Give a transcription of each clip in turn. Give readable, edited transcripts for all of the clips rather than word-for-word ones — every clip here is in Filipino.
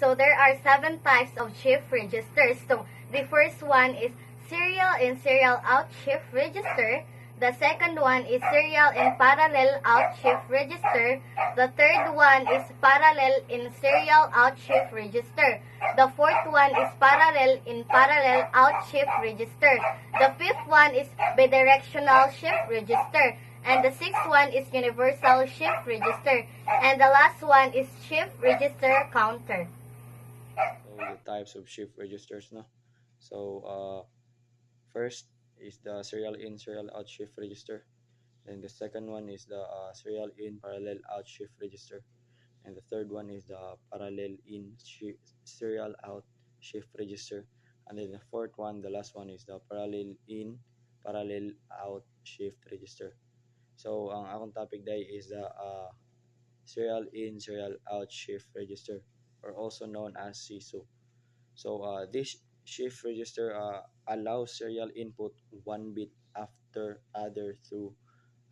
So there are 7 types of shift registers. So the first one is serial in serial out shift register. The second one is serial in parallel out shift register. The third one is parallel in serial out shift register. The fourth one is parallel in parallel out shift register. The fifth one is bidirectional shift register. And the sixth one is universal shift register. And the last one is shift register counter. So the types of shift registers, no? So first is the serial in serial out shift register. Then the second one is the serial in parallel out shift register. And the third one is the parallel in serial out shift register. And then the fourth one, the last one, is the parallel in parallel out shift register. So ang akong topic day is the serial in serial out shift register, or also known as SISO. So this shift register allows serial input one bit after other through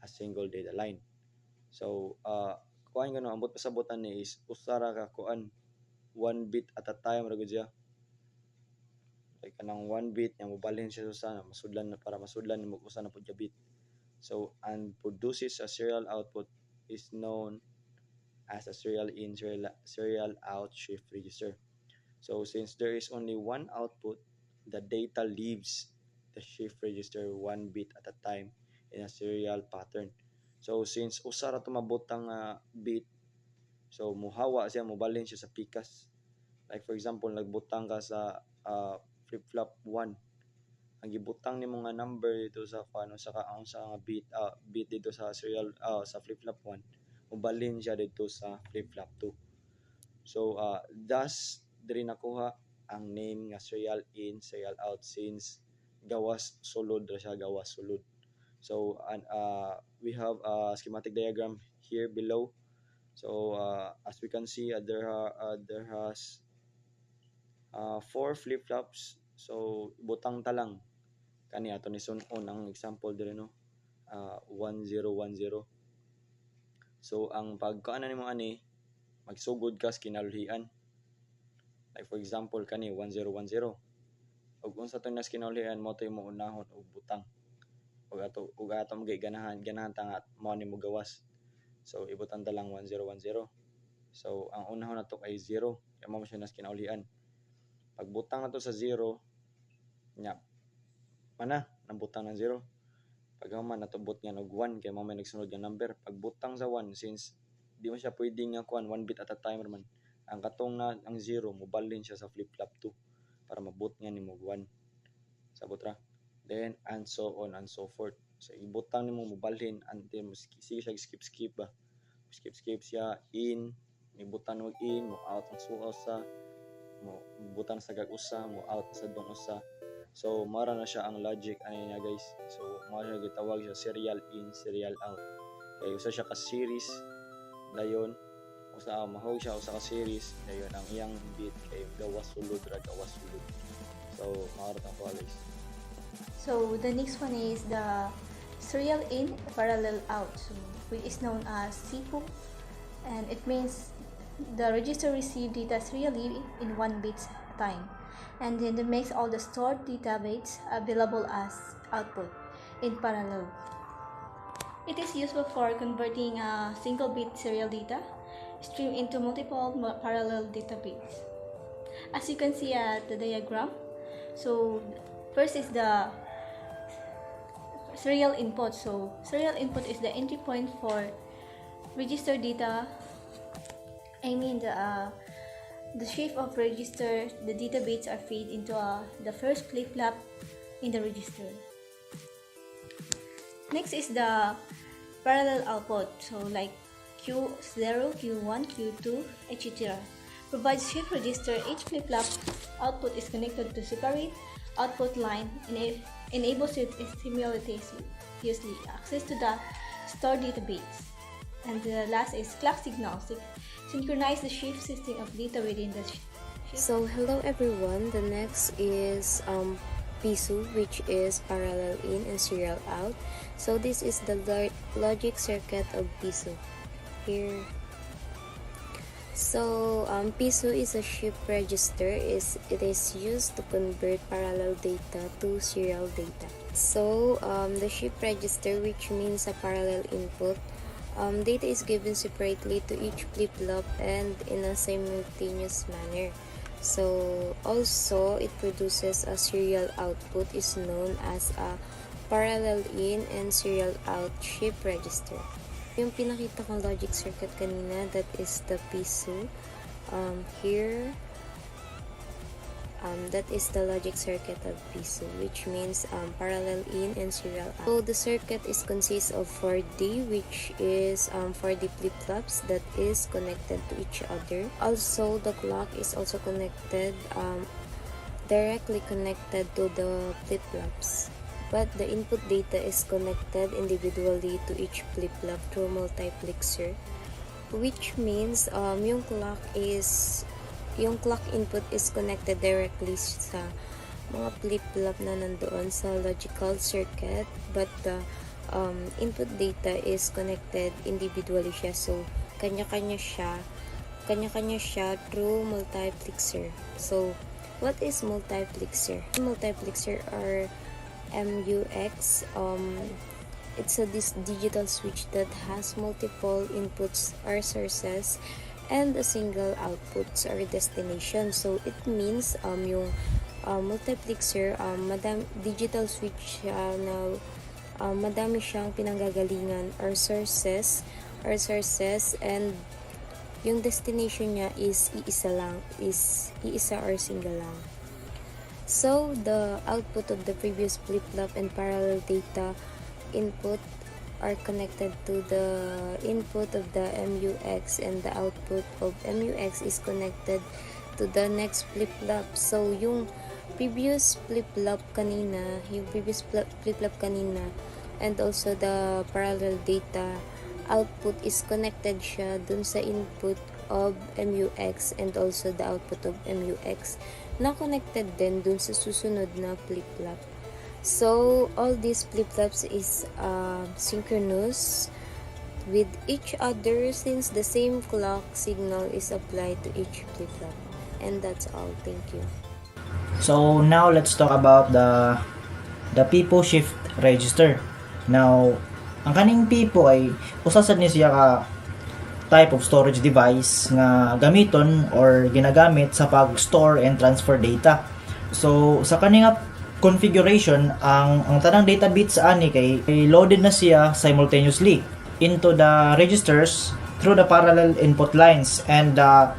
a single data line. So kuan gano ambot pasabotan ni is usara ka kuan one bit at a time ra gud siya. Like kanang one bit nga mobalhin siya sa masudlan para masudlan nimo usa na pud ka bit. So and produces a serial output is known as a serial in serial out shift register. So since there is only one output, the data leaves the shift register one bit at a time in a serial pattern. So since usa ra tumabotang bit, so muhawa siya, mobalhin siya sa pikas. Like for example, nagbutang ka sa flip-flop 1. Ang gibutang nimo nga number dito sa ano sa bit dito sa serial sa flip-flop 1, mobalhin siya dito sa flip-flop 2. So thus diri nakuha ang name nga serial in serial out, since gawas sulod ra siya, gawas sulod. So we have a schematic diagram here below. So as we can see, there has 4 flip-flops. So butang talang kani ato ni sunon ang example dire, no, 1010. So ang pagkaana nimo ani, magsugod ka sa kinalhian. Like for example kani 1010, ug unsa to nas kinalhian mo to imo unahon og butang, ug ato magay ganahan ta nga mo nimo gawas. So ibutang ta lang 1010. So ang unahon nato ay 0, kay mo siya nas kinaulian. Pagbutang nato sa 0 nya mana nabutang ng 0. Pag man natubot nga og 1, kay mo may nagsunod nga number. Pagbutang sa 1, since di mo siya pwedeng nga kuan one bit at a time man, ang katong na ang 0 mobalhin siya sa flip-flop 2 para mabut nga nimo 1. Sabot ra. Then and so on and so forth. So ibutang nimo mobalhin until sige siya skip ba. Skip siya in, ibutang mo in, mo out ang suosa, mo butang sa gag-usa, mo out sa dong usa. So mara na siya ang logic ani niya, guys. So mara na gitawag siya serial in serial out. Kay usa siya ka series dayon, usa mahog siya usa ka series dayon ang iyang bit kay gawas sulod ra gawas sulod. So mara ta ko, guys. So the next one is the serial in parallel out, so which is known as SIPO, and it means the register receive data serially in 1 bit time, and then it makes all the stored data bits available as output in parallel. It is useful for converting a single bit serial data stream into multiple parallel data bits. As you can see at the diagram, so first is the serial input. So serial input is the entry point for register data. I mean the shape of register, the data bits are fed into the first flip-flop in the register. Next is the parallel output. So like Q0, Q1, Q2, etc. Provides shift register. Each flip-flop output is connected to separate output line and enables it simultaneously access to the stored data bits. And the last is clock signals. Synchronize the shift system of data within the shift. So hello everyone, the next is PISO, which is parallel in and serial out. So this is the logic circuit of PISO here. So, PISO is a shift register. It is used to convert parallel data to serial data. So, the shift register, which means a parallel input, data is given separately to each flip-flop and in a simultaneous manner. So, also, it produces a serial output is known as a parallel in and serial out shift register. Yung pinakita kong logic circuit kanina, that is the PISO. Here, that is the logic circuit of PISO, which means parallel in and serial out. So the circuit consists of 4D, which is 4D flip-flops that is connected to each other. Also, the clock is also connected, directly connected to the flip-flops. But the input data is connected individually to each flip-flop through multiplexer, which means yung clock input is connected directly sa mga flip-flop na nandoon sa logical circuit, but the input data is connected individually siya. So kanya-kanya siya through multiplexer. So what is multiplexer? Multiplexer are MUX. It's a digital switch that has multiple inputs or sources and a single outputs or destination. So it means yung multiplexer, digital switch na madami siyang pinanggagalingan or sources, and yung destination niya is iisa or single lang. So, the output of the previous flip-flop and parallel data input are connected to the input of the MUX, and the output of MUX is connected to the next flip-flop. So, yung previous flip-flop kanina, and also the parallel data output is connected siya dun sa input of MUX, and also the output of MUX na connected din dun sa susunod na flip-flop. So, all these flip-flops is synchronous with each other since the same clock signal is applied to each flip-flop. And that's all. Thank you. So, now let's talk about the PIPO shift register. Now, ang kaning PIPO ay usasad ni siya ka type of storage device nga gamiton or ginagamit sa pag-store and transfer data. So sa kaninga configuration, ang tanang data bits ani kay loaded na siya simultaneously into the registers through the parallel input lines, and the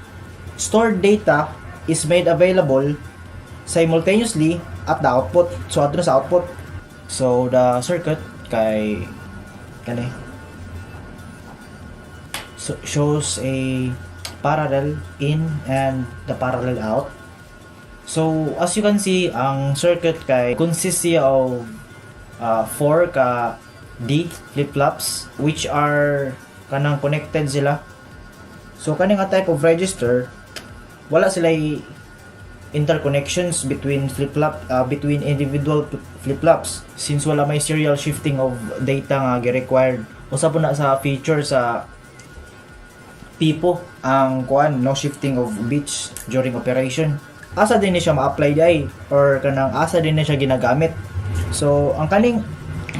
stored data is made available simultaneously at the output. So ato na sa output. So the circuit kay shows a parallel in and the parallel out. So as you can see, ang circuit kay consists of 4 ka D flip-flops which are kanang connected sila. So kaning type of register, wala sila interconnections between between individual flip-flops since wala may serial shifting of data nga gi-required. Usa po na sa feature sa PIPO ang no shifting of bits during operation. Asa din ni siya ma-apply day or kanang asa din ni siya ginagamit. So ang kaning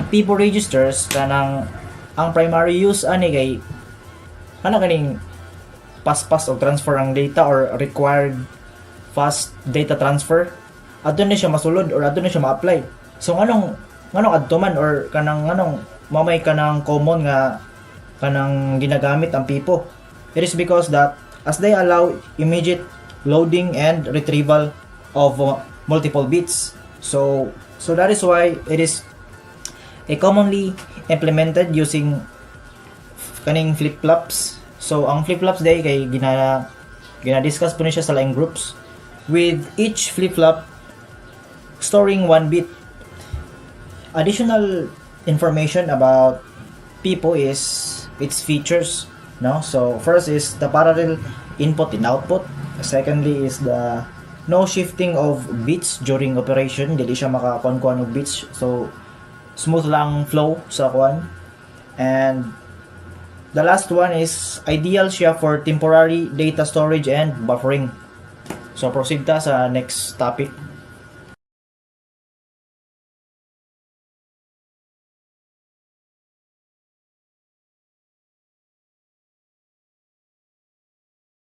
PIPO registers kanang ang primary use ani kay kaning pass of transfer ang data or required fast data transfer. Adto ni siya masulod or adto ni siya ma-apply. So nganong adto man or kanang mamay kanang common nga kanang ginagamit ang PIPO. It is because that as they allow immediate loading and retrieval of multiple bits. So that is why it is commonly implemented using kaning flip-flops. So ang flip-flops day kay gina-discuss po ni siya sa line groups with each flip-flop storing 1 bit. Additional information about PIPO is its features. No, so first is the parallel input and output. Secondly is the no shifting of bits during operation. Dili siya makakuan og bits. So smooth lang flow sa kuan. And The last one is ideal siya for temporary data storage and buffering. So proceed ta sa next topic.